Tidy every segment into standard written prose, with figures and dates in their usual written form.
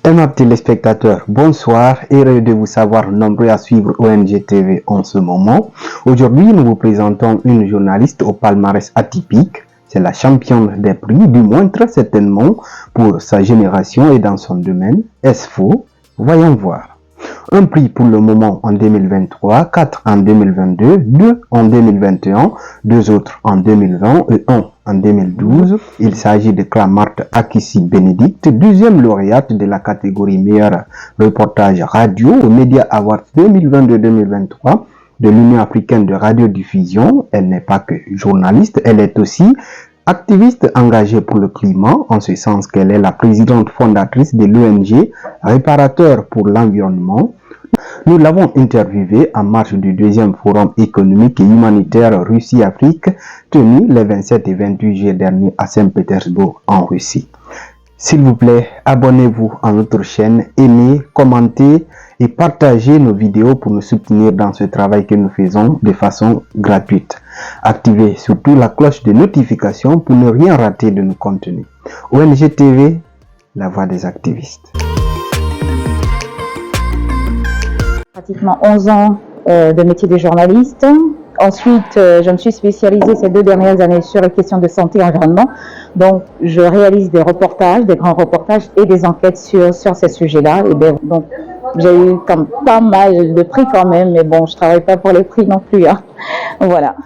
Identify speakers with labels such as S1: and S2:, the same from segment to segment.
S1: Aimables téléspectateurs, bonsoir, heureux de vous savoir nombreux à suivre ONG TV en ce moment. Aujourd'hui, nous vous présentons une journaliste au palmarès atypique. C'est la championne des prix, du moins très certainement pour sa génération et dans son domaine. Est-ce faux? Voyons voir. Un prix pour le moment en 2023, 4 en 2022, 2 en 2021, 2 autres en 2020 et 1 en 2012. Il s'agit de Marthe Akissi-Bénédicte, deuxième lauréate de la catégorie meilleur reportage radio au Media Awards 2022-2023 de l'Union africaine de radiodiffusion. Elle n'est pas que journaliste, elle est aussi activiste engagée pour le climat, en ce sens qu'elle est la présidente fondatrice de l'ONG Réparateur pour l'environnement. Nous l'avons interviewée en marge du deuxième forum économique et humanitaire Russie-Afrique tenu les 27 et 28 juillet dernier à Saint-Pétersbourg en Russie. S'il vous plaît, abonnez-vous à notre chaîne, aimez, commentez et partagez nos vidéos pour nous soutenir dans ce travail que nous faisons de façon gratuite. Activez surtout la cloche de notification pour ne rien rater de nos contenus. ONG TV, la voix des activistes.
S2: Pratiquement 11 ans de métier de journaliste. Ensuite, je me suis spécialisée ces 2 dernières années sur les questions de santé et environnement. Donc, je réalise des reportages, des grands reportages et des enquêtes sur ces sujets-là. Et bien, donc, j'ai eu comme pas mal de prix quand même, mais bon, je travaille pas pour les prix non plus. Hein. Voilà.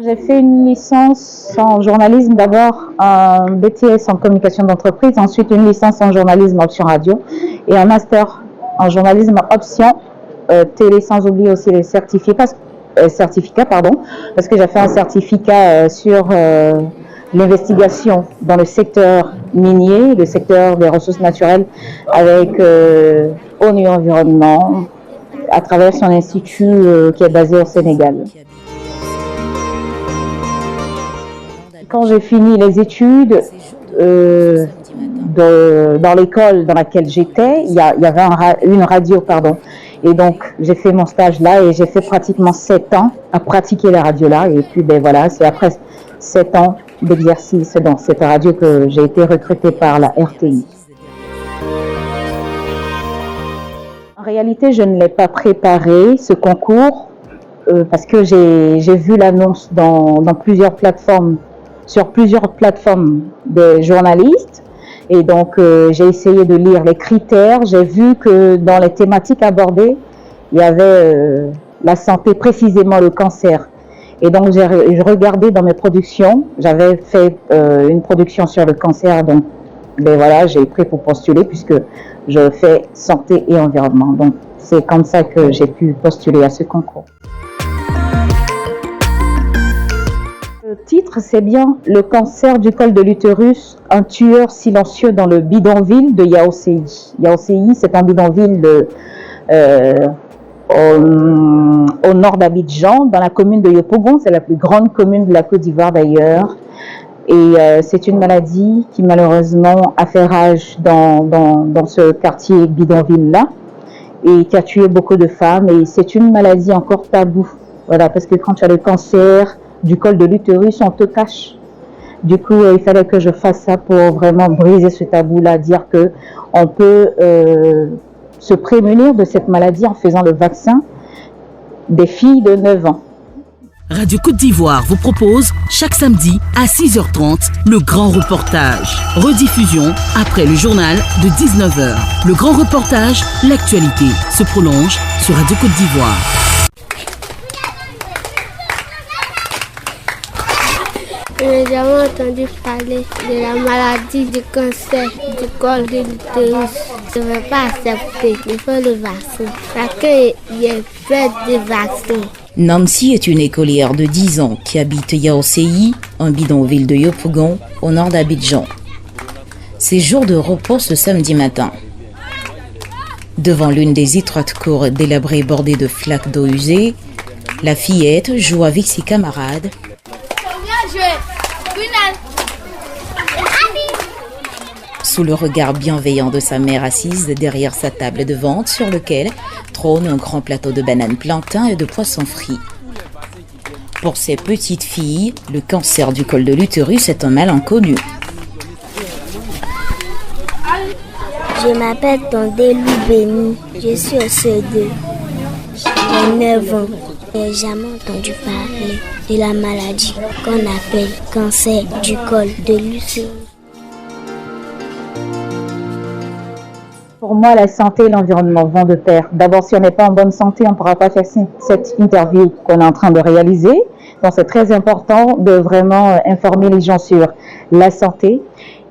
S2: J'ai fait une licence en journalisme, d'abord un BTS en communication d'entreprise, ensuite une licence en journalisme option radio et un master en journalisme option télé, sans oublier aussi les certificats, parce que j'ai fait un certificat sur l'investigation dans le secteur minier, le secteur des ressources naturelles avec ONU Environnement à travers son institut qui est basé au Sénégal. Quand j'ai fini les études dans l'école dans laquelle j'étais, il y avait une radio, et donc j'ai fait mon stage là et j'ai fait pratiquement 7 ans à pratiquer la radio là, et puis ben voilà, c'est après 7 ans d'exercice dans cette radio que j'ai été recrutée par la RTI. En réalité, je ne l'ai pas préparé ce concours parce que j'ai vu l'annonce dans plusieurs plateformes, sur plusieurs plateformes des journalistes. Et donc, j'ai essayé de lire les critères. J'ai vu que dans les thématiques abordées, il y avait la santé, précisément le cancer. Et donc, j'ai regardé dans mes productions. J'avais fait une production sur le cancer. Donc, ben voilà, j'ai pris pour postuler puisque je fais santé et environnement. Donc, c'est comme ça que j'ai pu postuler à ce concours. Le titre, c'est bien « Le cancer du col de l'utérus, un tueur silencieux dans le bidonville de Yaoséi ». Yaoséi, c'est un bidonville au nord d'Abidjan, dans la commune de Yopougon. C'est la plus grande commune de la Côte d'Ivoire d'ailleurs. Et c'est une maladie qui malheureusement a fait rage dans ce quartier bidonville-là et qui a tué beaucoup de femmes. Et c'est une maladie encore taboue. Voilà, parce que quand tu as le cancer du col de l'utérus, on te cache. Du coup, il fallait que je fasse ça pour vraiment briser ce tabou-là, dire que on peut se prémunir de cette maladie en faisant le vaccin des filles de 9 ans.
S3: Radio Côte d'Ivoire vous propose chaque samedi à 6h30 le grand reportage. Rediffusion après le journal de 19h. Le grand reportage, l'actualité se prolonge sur Radio Côte d'Ivoire.
S4: J'ai jamais entendu parler de la maladie du cancer du col de l'utérus. Je ne vais pas accepter, il faut le vaccin. Parce qu'il y a plein de vaccins.
S5: Nancy est une écolière de 10 ans qui habite Yaoséi, un bidonville de Yopougon, au nord d'Abidjan. C'est jour de repos ce samedi matin. Devant l'une des étroites cours délabrées bordées de flaques d'eau usée, la fillette joue avec ses camarades. Sous le regard bienveillant de sa mère assise derrière sa table de vente sur lequel trône un grand plateau de bananes plantains et de poissons frits. Pour ces petites filles, le cancer du col de l'utérus est un mal inconnu.
S4: Je m'appelle Tondé Béni. Je suis au CE2. J'ai 9 ans. Je n'ai jamais entendu parler de la maladie qu'on appelle cancer du col de l'utérus.
S2: Pour moi, la santé et l'environnement vont de pair. D'abord, si on n'est pas en bonne santé, on ne pourra pas faire cette interview qu'on est en train de réaliser. Donc, c'est très important de vraiment informer les gens sur la santé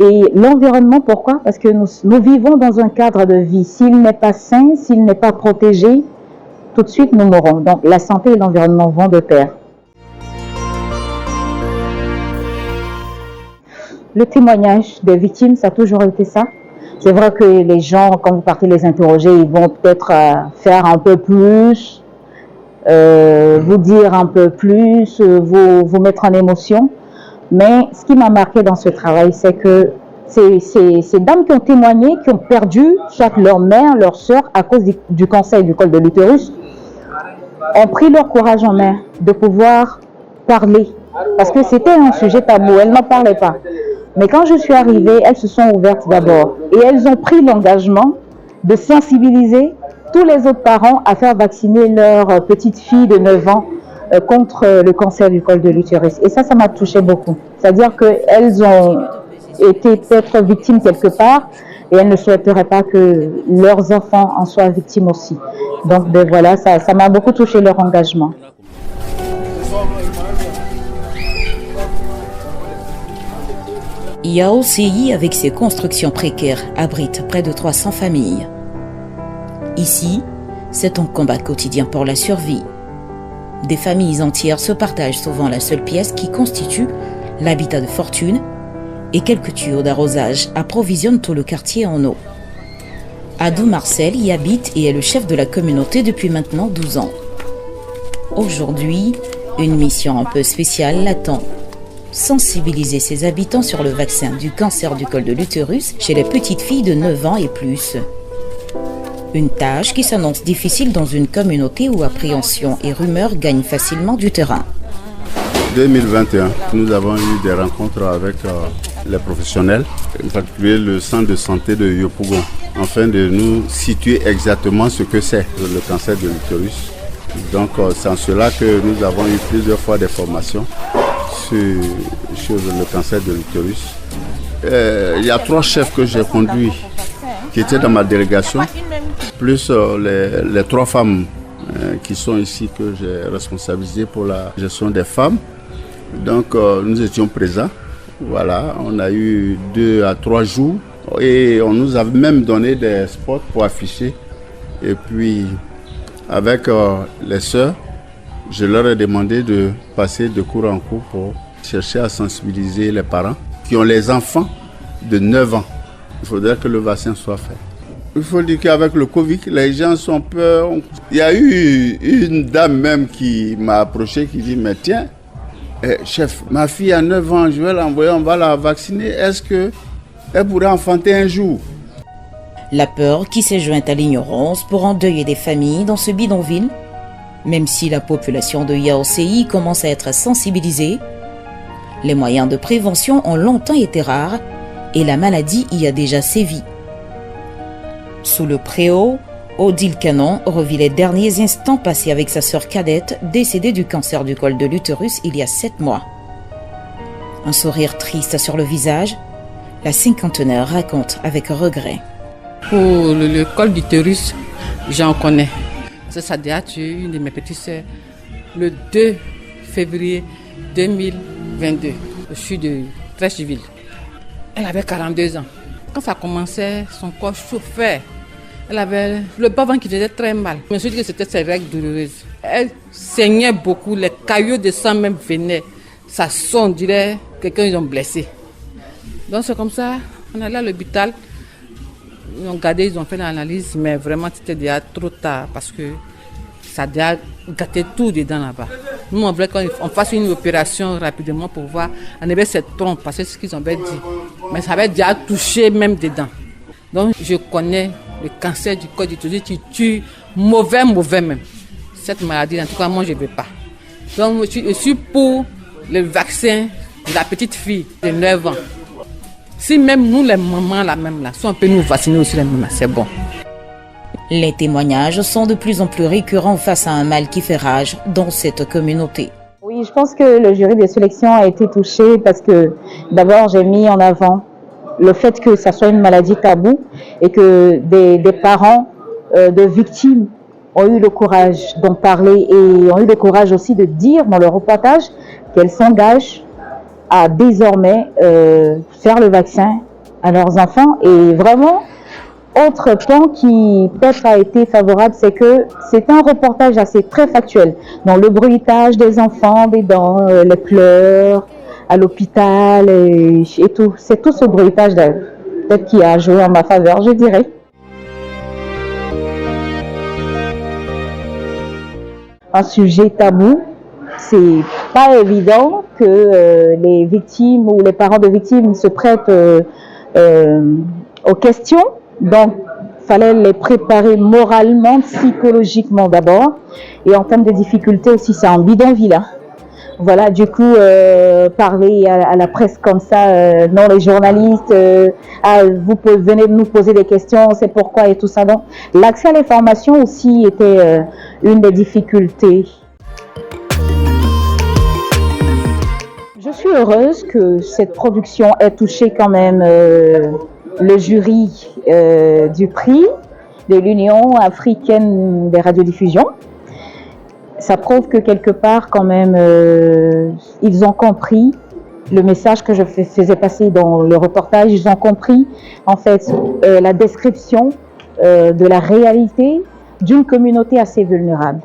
S2: et l'environnement. Pourquoi? Parce que nous vivons dans un cadre de vie. S'il n'est pas sain, s'il n'est pas protégé, tout de suite, nous mourrons. Donc, la santé et l'environnement vont de pair. Le témoignage des victimes, ça a toujours été ça. C'est vrai que les gens, quand vous partez les interroger, ils vont peut-être faire un peu plus, vous dire un peu plus, vous mettre en émotion. Mais ce qui m'a marqué dans ce travail, c'est que ces dames qui ont témoigné, qui ont perdu soit leur mère, leur sœur, à cause du cancer du col de l'utérus, ont pris leur courage en main de pouvoir parler. Parce que c'était un sujet tabou, elles n'en parlaient pas. Mais quand je suis arrivée, elles se sont ouvertes d'abord et elles ont pris l'engagement de sensibiliser tous les autres parents à faire vacciner leur petite fille de 9 ans contre le cancer du col de l'utérus. Et ça m'a touchée beaucoup. C'est-à-dire qu'elles ont été peut-être victimes quelque part et elles ne souhaiteraient pas que leurs enfants en soient victimes aussi. Donc voilà, ça m'a beaucoup touché leur engagement.
S5: IAOCI, avec ses constructions précaires, abrite près de 300 familles. Ici, c'est un combat quotidien pour la survie. Des familles entières se partagent souvent la seule pièce qui constitue l'habitat de fortune et quelques tuyaux d'arrosage approvisionnent tout le quartier en eau. Adou Marcel y habite et est le chef de la communauté depuis maintenant 12 ans. Aujourd'hui, une mission un peu spéciale l'attend. Sensibiliser ses habitants sur le vaccin du cancer du col de l'utérus chez les petites filles de 9 ans et plus. Une tâche qui s'annonce difficile dans une communauté où appréhension et rumeurs gagnent facilement du terrain.
S6: 2021, nous avons eu des rencontres avec les professionnels, en particulier le centre de santé de Yopougon, afin de nous situer exactement ce que c'est le cancer de l'utérus. Donc c'est en cela que nous avons eu plusieurs fois des formations sur le cancer de l'utérus. Il y a 3 chefs que j'ai conduits qui étaient dans ma délégation, plus les 3 femmes qui sont ici que j'ai responsabilisées pour la gestion des femmes. Donc nous étions présents. Voilà, on a eu 2 à 3 jours et on nous a même donné des spots pour afficher. Et puis avec les sœurs, je leur ai demandé de passer de cours en cours pour chercher à sensibiliser les parents qui ont les enfants de 9 ans. Il faudrait que le vaccin soit fait. Il faut dire qu'avec le Covid, les gens sont peur. Il y a eu une dame même qui m'a approché, qui dit « Mais tiens, chef, ma fille a 9 ans, je vais l'envoyer, on va la vacciner. Est-ce qu'elle pourrait enfanter un jour ?»
S5: La peur qui s'est jointe à l'ignorance pour endeuiller des familles dans ce bidonville. Même si la population de IAOCI commence à être sensibilisée, les moyens de prévention ont longtemps été rares et la maladie y a déjà sévi. Sous le préau, Odile Canon revit les derniers instants passés avec sa sœur cadette, décédée du cancer du col de l'utérus il y a 7 mois. Un sourire triste sur le visage, la cinquantenaire raconte avec regret.
S7: Pour le col d'utérus, j'en connais. Ça a tué une de mes petites sœurs le 2 février 2022. Je suis de Trècheville. Elle avait 42 ans. Quand ça commençait, son corps chauffait. Elle avait le bas-ventre qui faisait très mal. Je me suis dit que c'était ses règles douloureuses. Elle saignait beaucoup, les caillots de sang même venaient. Ça sent, on dirait quelqu'un ils ont blessé. Donc c'est comme ça, on est allé à l'hôpital. Ils ont gardé, ils ont fait l'analyse, mais vraiment c'était déjà trop tard parce que ça a déjà gâté tout dedans là-bas. Nous, on voulait qu'on fasse une opération rapidement pour voir enlever cette trompe parce que c'est ce qu'ils avaient dit. Mais ça avait déjà touché même dedans. Donc je connais le cancer du col d'utérus qui tue mauvais même. Cette maladie, en tout cas, moi je ne veux pas. Donc je suis pour le vaccin de la petite fille de 9 ans. Si même nous, les mamans, là, même là, si on peut nous vacciner aussi, les mamans, c'est bon.
S5: Les témoignages sont de plus en plus récurrents face à un mal qui fait rage dans cette communauté.
S2: Oui, je pense que le jury de sélection a été touché parce que d'abord j'ai mis en avant le fait que ça soit une maladie taboue et que des parents de victimes ont eu le courage d'en parler et ont eu le courage aussi de dire dans leur reportage qu'elles s'engagent à désormais faire le vaccin à leurs enfants. Et vraiment, autre point qui peut-être a été favorable, c'est que c'est un reportage assez très factuel. Donc le bruitage des enfants, des dents, les pleurs à l'hôpital et tout. C'est tout ce bruitage peut-être qui a joué en ma faveur, je dirais. Un sujet tabou, c'est pas évident que les victimes ou les parents de victimes se prêtent aux questions. Donc, il fallait les préparer moralement, psychologiquement d'abord. Et en termes de difficultés aussi, c'est un bidonville. Hein. Voilà, du coup, parler à la presse comme ça, non, les journalistes, vous venez nous poser des questions, c'est pourquoi et tout ça. Donc, l'accès à l'information aussi était une des difficultés. Je suis heureuse que cette production ait touché quand même le jury du prix de l'Union africaine des radiodiffusions. Ça prouve que quelque part quand même ils ont compris le message que je faisais passer dans le reportage. Ils ont compris en fait la description de la réalité d'une communauté assez vulnérable.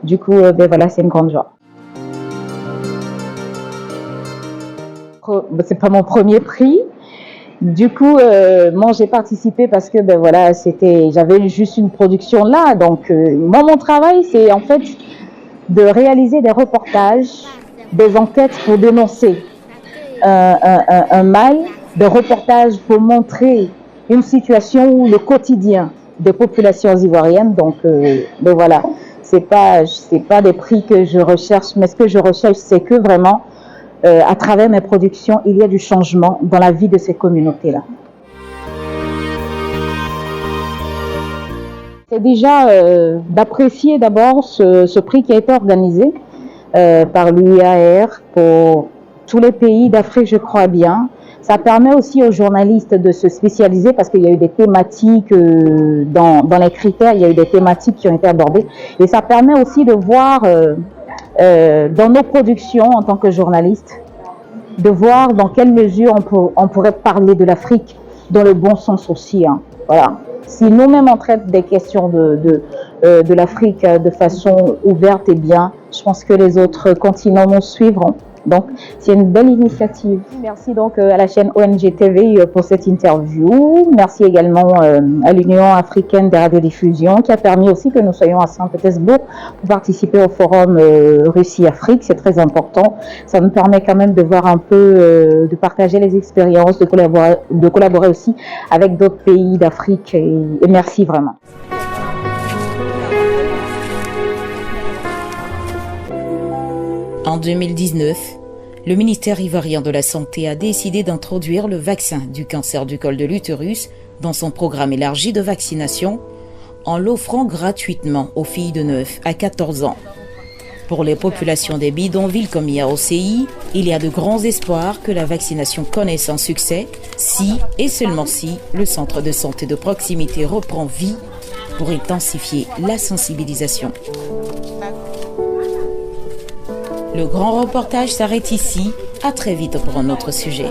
S2: Du coup, voilà, c'est une grande joie. C'est pas mon premier prix. Du coup, moi j'ai participé parce que voilà, j'avais juste une production là. Donc moi mon travail c'est en fait de réaliser des reportages, des enquêtes pour dénoncer un mal, des reportages pour montrer une situation où le quotidien des populations ivoiriennes. Donc voilà, c'est pas des prix que je recherche, mais ce que je recherche c'est que vraiment à travers mes productions, il y a du changement dans la vie de ces communautés-là. C'est déjà d'apprécier d'abord ce prix qui a été organisé par l'UIAR pour tous les pays d'Afrique, je crois bien. Ça permet aussi aux journalistes de se spécialiser parce qu'il y a eu des thématiques dans les critères, il y a eu des thématiques qui ont été abordées. Et ça permet aussi de voir dans nos productions en tant que journalistes, de voir dans quelle mesure on pourrait parler de l'Afrique dans le bon sens aussi. Hein. Voilà. Si nous-mêmes on traite des questions de l'Afrique de façon ouverte et bien, je pense que les autres continents nous suivront. Donc, c'est une belle initiative. Merci donc à la chaîne ONG TV pour cette interview. Merci également à l'Union africaine des radiodiffusions qui a permis aussi que nous soyons à Saint-Pétersbourg pour participer au forum Russie-Afrique. C'est très important. Ça nous permet quand même de voir un peu, de partager les expériences, de collaborer aussi avec d'autres pays d'Afrique. Et merci vraiment.
S5: En 2019, le ministère ivoirien de la Santé a décidé d'introduire le vaccin du cancer du col de l'utérus dans son programme élargi de vaccination en l'offrant gratuitement aux filles de 9 à 14 ans. Pour les populations des bidonvilles comme Yaoundé, il y a de grands espoirs que la vaccination connaisse un succès si et seulement si le centre de santé de proximité reprend vie pour intensifier la sensibilisation. Le grand reportage s'arrête ici. À très vite pour un autre sujet.